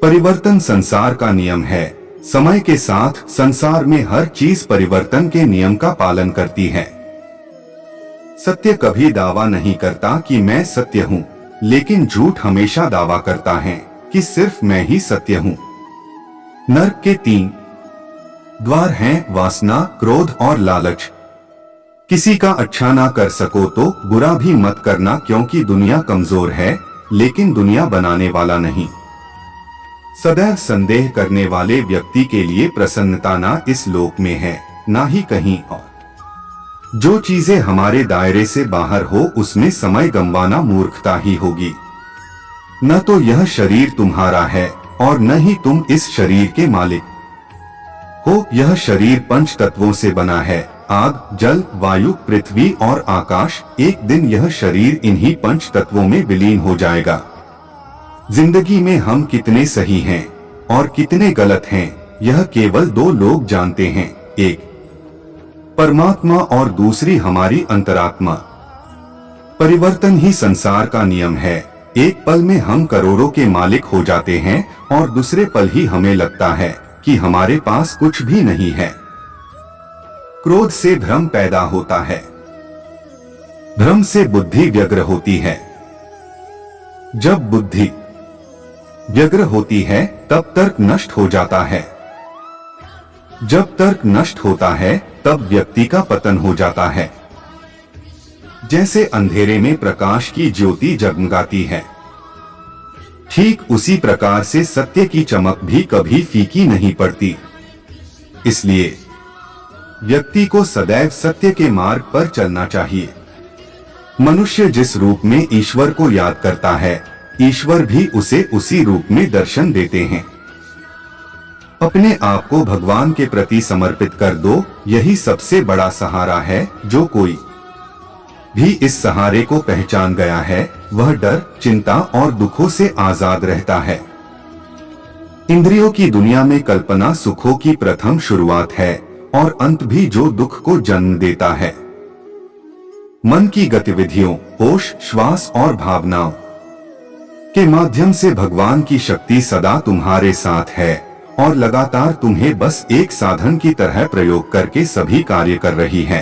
परिवर्तन संसार का नियम है। समय के साथ संसार में हर चीज परिवर्तन के नियम का पालन करती है। सत्य कभी दावा नहीं करता कि मैं सत्य हूँ, लेकिन झूठ हमेशा दावा करता है कि सिर्फ मैं ही सत्य हूँ। नरक के 3 द्वार हैं, वासना, क्रोध और लालच। किसी का अच्छा ना कर सको तो बुरा भी मत करना, क्योंकि दुनिया कमजोर है लेकिन दुनिया बनाने वाला नहीं। सदैव संदेह करने वाले व्यक्ति के लिए प्रसन्नता ना इस लोक में है ना ही कहीं और। जो चीजें हमारे दायरे से बाहर हो उसमें समय गंवाना मूर्खता ही होगी। न तो यह शरीर तुम्हारा है और न ही तुम इस शरीर के मालिक हो। यह शरीर 5 तत्वों से बना है, आग, जल, वायु, पृथ्वी और आकाश। एक दिन यह शरीर इन्हीं 5 तत्वों में विलीन हो जाएगा। जिंदगी में हम कितने सही हैं और कितने गलत हैं, यह केवल 2 लोग जानते हैं, एक परमात्मा और दूसरी हमारी अंतरात्मा। परिवर्तन ही संसार का नियम है। एक पल में हम करोड़ों के मालिक हो जाते हैं और दूसरे पल ही हमें लगता है कि हमारे पास कुछ भी नहीं है। क्रोध से भ्रम पैदा होता है, भ्रम से बुद्धि व्यग्र होती है। जब बुद्धि व्यग्र होती है तब तर्क नष्ट हो जाता है। जब तर्क नष्ट होता है तब व्यक्ति का पतन हो जाता है। जैसे अंधेरे में प्रकाश की ज्योति जगमगाती है, ठीक उसी प्रकार से सत्य की चमक भी कभी फीकी नहीं पड़ती। इसलिए व्यक्ति को सदैव सत्य के मार्ग पर चलना चाहिए। मनुष्य जिस रूप में ईश्वर को याद करता है, ईश्वर भी उसे उसी रूप में दर्शन देते हैं। अपने आप को भगवान के प्रति समर्पित कर दो, यही सबसे बड़ा सहारा है। जो कोई भी इस सहारे को पहचान गया है, वह डर, चिंता और दुखों से आजाद रहता है। इंद्रियों की दुनिया में कल्पना सुखों की प्रथम शुरुआत है और अंत भी जो दुख को जन्म देता है। मन की गतिविधियों, होश, श्वास और भावनाओं के माध्यम से भगवान की शक्ति सदा तुम्हारे साथ है और लगातार तुम्हें बस एक साधन की तरह प्रयोग करके सभी कार्य कर रही है।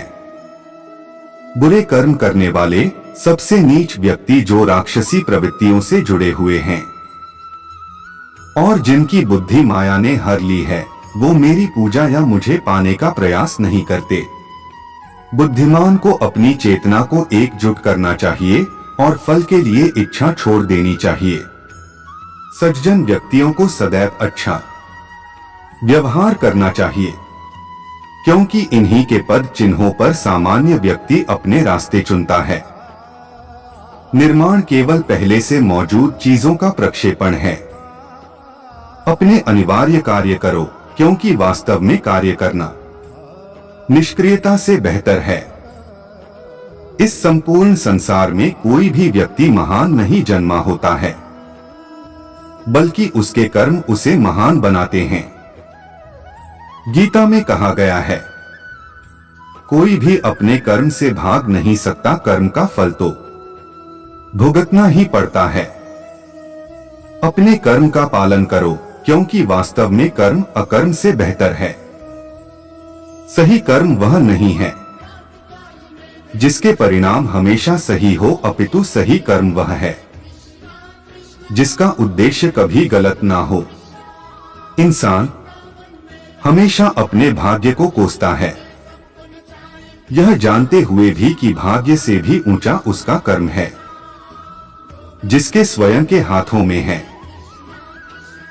बुरे कर्म करने वाले सबसे नीच व्यक्ति जो राक्षसी प्रवृत्तियों से जुड़े हुए हैं और जिनकी बुद्धि माया ने हर ली है, वो मेरी पूजा या मुझे पाने का प्रयास नहीं करते। बुद्धिमान को अपनी चेतना को एकजुट करना चाहिए और फल के लिए इच्छा छोड़ देनी चाहिए। सज्जन व्यक्तियों को सदैव अच्छा व्यवहार करना चाहिए, क्योंकि इन्हीं के पद चिन्हों पर सामान्य व्यक्ति अपने रास्ते चुनता है। निर्माण केवल पहले से मौजूद चीजों का प्रक्षेपण है। अपने अनिवार्य कार्य करो, क्योंकि वास्तव में कार्य करना निष्क्रियता से बेहतर है। इस संपूर्ण संसार में कोई भी व्यक्ति महान नहीं जन्मा होता है, बल्कि उसके कर्म उसे महान बनाते हैं। गीता में कहा गया है, कोई भी अपने कर्म से भाग नहीं सकता, कर्म का फल तो भुगतना ही पड़ता है। अपने कर्म का पालन करो, क्योंकि वास्तव में कर्म अकर्म से बेहतर है। सही कर्म वह नहीं है जिसके परिणाम हमेशा सही हो, अपितु सही कर्म वह है जिसका उद्देश्य कभी गलत ना हो। इंसान हमेशा अपने भाग्य को कोसता है, यह जानते हुए भी कि भाग्य से भी ऊंचा उसका कर्म है जिसके स्वयं के हाथों में है।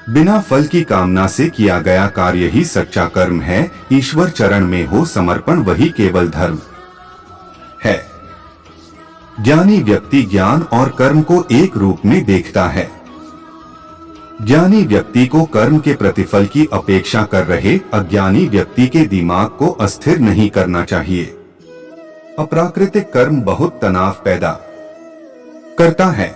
बिना फल की कामना से किया गया कार्य ही सच्चा कर्म है। ईश्वर चरण में हो समर्पण वही केवल धर्म है। ज्ञानी व्यक्ति ज्ञान और कर्म को एक रूप में देखता है। ज्ञानी व्यक्ति को कर्म के प्रतिफल की अपेक्षा कर रहे अज्ञानी व्यक्ति के दिमाग को अस्थिर नहीं करना चाहिए। अप्राकृतिक कर्म बहुत तनाव पैदा करता है।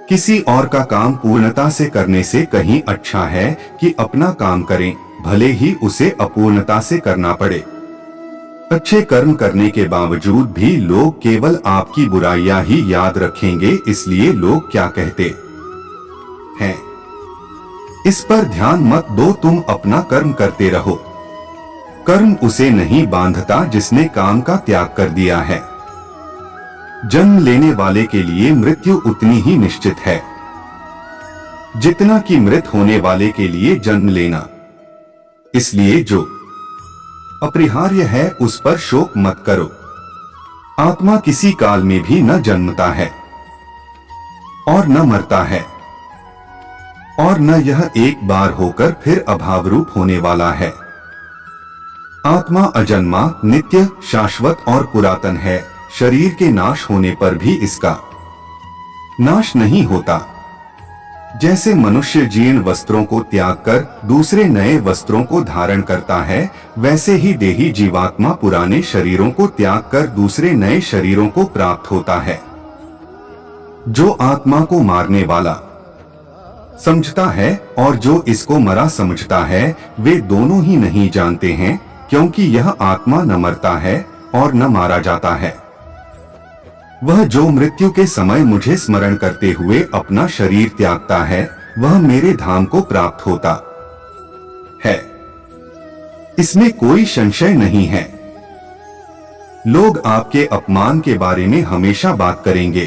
किसी और का काम पूर्णता से करने से कहीं अच्छा है कि अपना काम करें, भले ही उसे अपूर्णता से करना पड़े। अच्छे कर्म करने के बावजूद भी लोग केवल आपकी बुराइयां ही याद रखेंगे, इसलिए लोग क्या कहते हैं इस पर ध्यान मत दो, तुम अपना कर्म करते रहो। कर्म उसे नहीं बांधता जिसने काम का त्याग कर दिया है। जन्म लेने वाले के लिए मृत्यु उतनी ही निश्चित है जितना कि मृत होने वाले के लिए जन्म लेना। इसलिए जो अपरिहार्य है उस पर शोक मत करो। आत्मा किसी काल में भी न जन्मता है और न मरता है, और न यह एक बार होकर फिर अभाव रूप होने वाला है। आत्मा अजन्मा, नित्य, शाश्वत और पुरातन है। शरीर के नाश होने पर भी इसका नाश नहीं होता। जैसे मनुष्य जीर्ण वस्त्रों को त्याग कर दूसरे नए वस्त्रों को धारण करता है, वैसे ही देही जीवात्मा पुराने शरीरों को त्याग कर दूसरे नए शरीरों को प्राप्त होता है। जो आत्मा को मारने वाला समझता है और जो इसको मरा समझता है, वे दोनों ही नहीं जानते हैं, क्योंकि यह आत्मा न मरता है और न मारा जाता है। वह जो मृत्यु के समय मुझे स्मरण करते हुए अपना शरीर त्यागता है, वह मेरे धाम को प्राप्त होता है। इसमें कोई संशय नहीं है। लोग आपके अपमान के बारे में हमेशा बात करेंगे।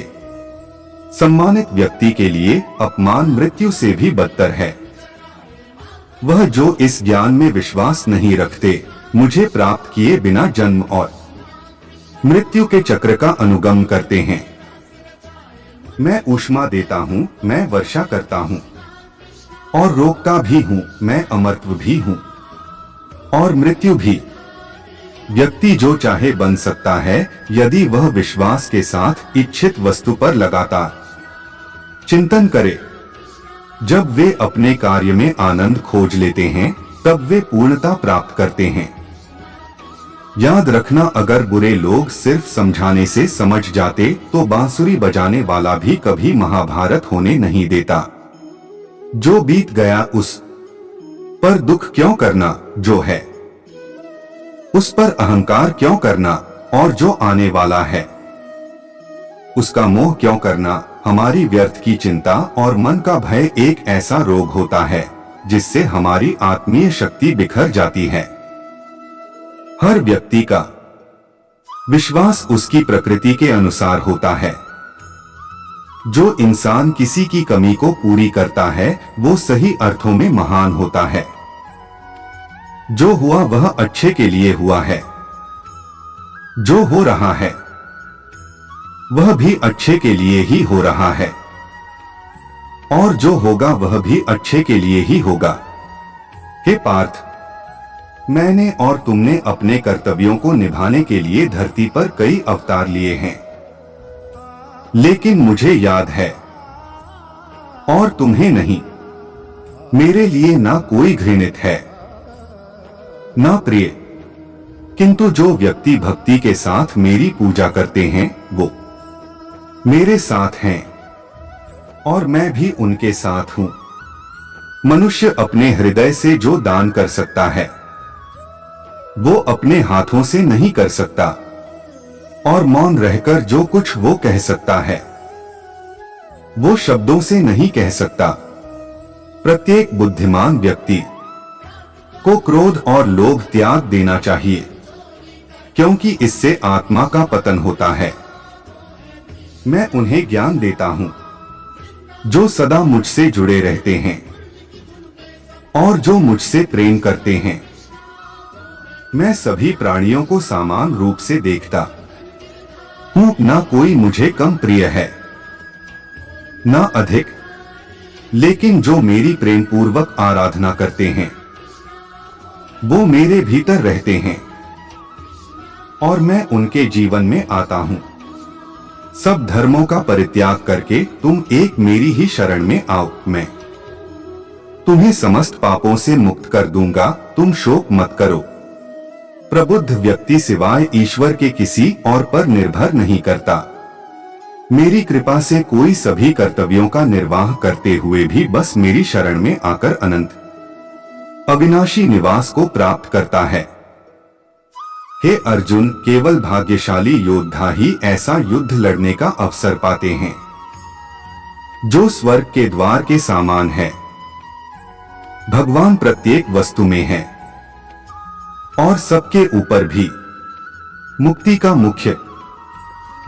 सम्मानित व्यक्ति के लिए अपमान मृत्यु से भी बदतर है। वह जो इस ज्ञान में विश्वास नहीं रखते, मुझे प्राप्त किए बिना जन्म और मृत्यु के चक्र का अनुगम करते हैं। मैं ऊष्मा देता हूँ, मैं वर्षा करता हूँ और रोकता भी हूँ, मैं अमरत्व भी हूँ और मृत्यु भी। व्यक्ति जो चाहे बन सकता है यदि वह विश्वास के साथ इच्छित वस्तु पर लगातार चिंतन करे। जब वे अपने कार्य में आनंद खोज लेते हैं, तब वे पूर्णता प्राप्त करते हैं। याद रखना, अगर बुरे लोग सिर्फ समझाने से समझ जाते तो बांसुरी बजाने वाला भी कभी महाभारत होने नहीं देता। जो बीत गया उस पर दुख क्यों करना, जो है उस पर अहंकार क्यों करना, और जो आने वाला है उसका मोह क्यों करना। हमारी व्यर्थ की चिंता और मन का भय एक ऐसा रोग होता है जिससे हमारी आत्मीय शक्ति बिखर जाती है। हर व्यक्ति का विश्वास उसकी प्रकृति के अनुसार होता है। जो इंसान किसी की कमी को पूरी करता है, वो सही अर्थों में महान होता है। जो हुआ वह अच्छे के लिए हुआ है। जो हो रहा है वह भी अच्छे के लिए ही हो रहा है, और जो होगा वह भी अच्छे के लिए ही होगा। हे पार्थ, मैंने और तुमने अपने कर्तव्यों को निभाने के लिए धरती पर कई अवतार लिए हैं, लेकिन मुझे याद है और तुम्हें नहीं। मेरे लिए ना कोई घृणित है ना प्रिय, किंतु जो व्यक्ति भक्ति के साथ मेरी पूजा करते हैं वो मेरे साथ हैं और मैं भी उनके साथ हूं। मनुष्य अपने हृदय से जो दान कर सकता है वो अपने हाथों से नहीं कर सकता, और मौन रहकर जो कुछ वो कह सकता है वो शब्दों से नहीं कह सकता। प्रत्येक बुद्धिमान व्यक्ति को क्रोध और लोभ त्याग देना चाहिए, क्योंकि इससे आत्मा का पतन होता है। मैं उन्हें ज्ञान देता हूं जो सदा मुझसे जुड़े रहते हैं और जो मुझसे प्रेम करते हैं। मैं सभी प्राणियों को समान रूप से देखता हूं, ना कोई मुझे कम प्रिय है ना अधिक, लेकिन जो मेरी प्रेम पूर्वक आराधना करते हैं वो मेरे भीतर रहते हैं और मैं उनके जीवन में आता हूं। सब धर्मों का परित्याग करके तुम एक मेरी ही शरण में आओ, मैं तुम्हें समस्त पापों से मुक्त कर दूंगा। तुम शोक मत करो। प्रबुद्ध व्यक्ति सिवाय ईश्वर के किसी और पर निर्भर नहीं करता। मेरी कृपा से कोई सभी कर्तव्यों का निर्वाह करते हुए भी बस मेरी शरण में आकर अनंत अविनाशी निवास को प्राप्त करता है। हे अर्जुन, केवल भाग्यशाली योद्धा ही ऐसा युद्ध लड़ने का अवसर पाते हैं जो स्वर्ग के द्वार के समान है। भगवान प्रत्येक वस्तु में है और सबके ऊपर भी। मुक्ति का मुख्य